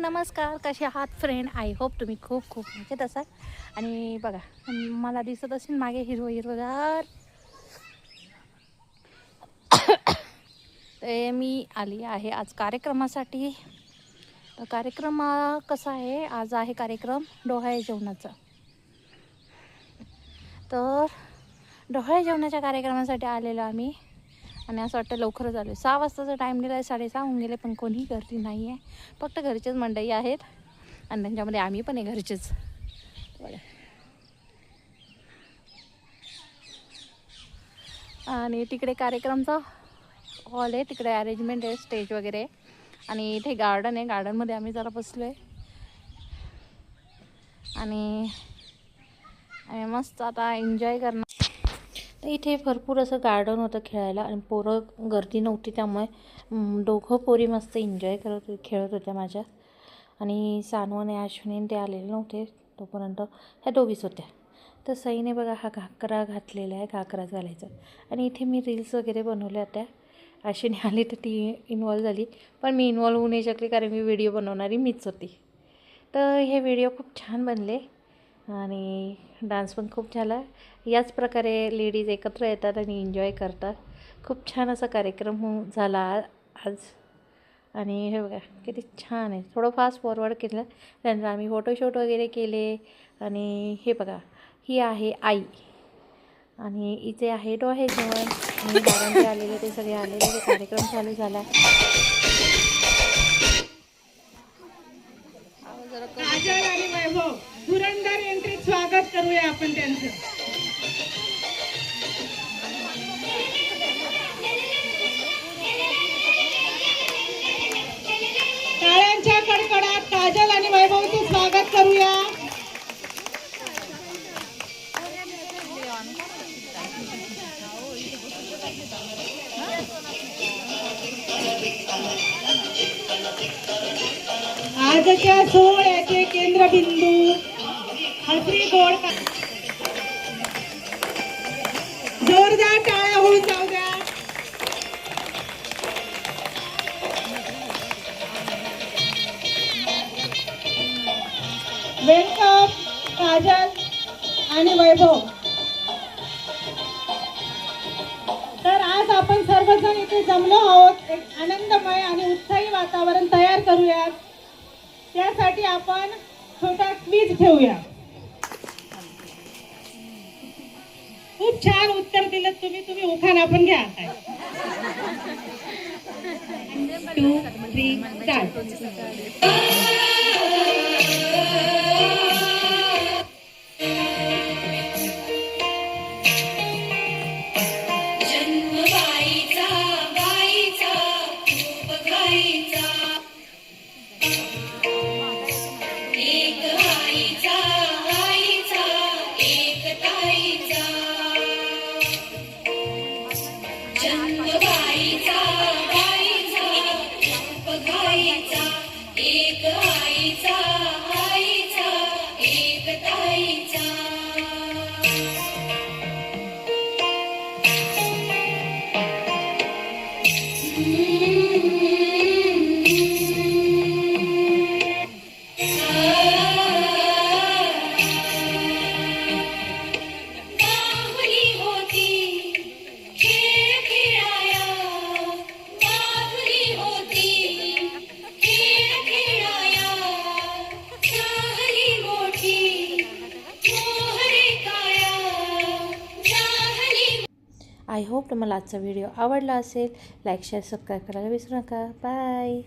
नमस्कार, कसे आहात फ्रेंड? आय होप तुम्ही खूप खूप मजेत असाल. आणि बघा, मला दिसत असेल मागे हिरवगार. ते मी आली आहे आज कार्यक्रमासाठी. कार्यक्रम कसा आहे, आज आहे कार्यक्रम डोहाळे जेवणाचा. तर डोहाळे जेवणाच्या कार्यक्रमासाठी आलेलो आम्ही. आणि असं वाटतं लवकरच आलो. 6 वाजताचा टाईम दिला आहे, 6:30 होऊन गेले, पण कोणी गर्दी नाही आहे. फक्त घरचेच मंडळी आहेत आणि त्यांच्यामध्ये आम्ही पण आहे घरचेच. आणि तिकडे कार्यक्रमचा हॉल आहे, तिकडे अरेंजमेंट आहे, स्टेज वगैरे. आणि इथे गार्डन आहे, गार्डनमध्ये आम्ही जरा बसलो आहे. आणि मस्त आता एन्जॉय करणार. इथे भरपूर असं गार्डन होतं खेळायला आणि पोरं गर्दी नव्हती, त्यामुळे दोघं पोरी मस्त एन्जॉय खेळत होत्या माझ्या. आणि सानवने अश्विनी ते आलेले नव्हते तोपर्यंत ह्या दोघीच होत्या. तर सईने बघा हा घागरा घातलेला आहे, घागराच घालायचा. आणि इथे मी रील्स वगैरे बनवल्या होत्या. अश्विनी आली तर ती इन्वॉल्व झाली, पण मी इन्वॉल्व होऊ नाही शकले कारण मी व्हिडिओ बनवणारी मीच होती. तर हे व्हिडिओ खूप छान बनले आणि डान्स पण खूप झाला. याच प्रकारे लेडीज एकत्र येतात आणि एन्जॉय करतात. खूप छान असा कार्यक्रम झाला आज. आणि हे बघा किती छान आहे. थोडं फास्ट फॉरवर्ड केलं, त्यानंतर आम्ही फोटोशूट वगैरे केले. आणि हे बघा, ही आहे आई आणि इथे आहे डोहाळे जेवण. आणि दादांचे आलेले, ते सगळे आलेले, ते कार्यक्रम चालू झाला. काजल आणि वैभव धुरंधर एंट्रीत स्वागत करूया आपण त्यांचं. टाळ्यांच्या कडकडात काजल आणि वैभवचं स्वागत करूया. आजच्या सोहळ्याचे केंद्रबिंदू हसरी गोड. जोरदार टाळ्या होऊन जाऊ द्या. वेलकम काजल आणि वैभव. तर आज आपण सर्वजण इथे जमलो आहोत, एक आनंदमय आणि उत्साही वातावरण तयार करूयात. त्यासाठी आपण छोटा क्विज ठेवूया. खूप छान उत्तर दिलं तुम्ही उखाणा पण घ्या. 2, 3 स्टार्ट. आय होप तुम्हाला आजचा व्हिडिओ आवडला असेल. लाईक शेअर सबस्क्राईब करायला विसरू नका. बाय.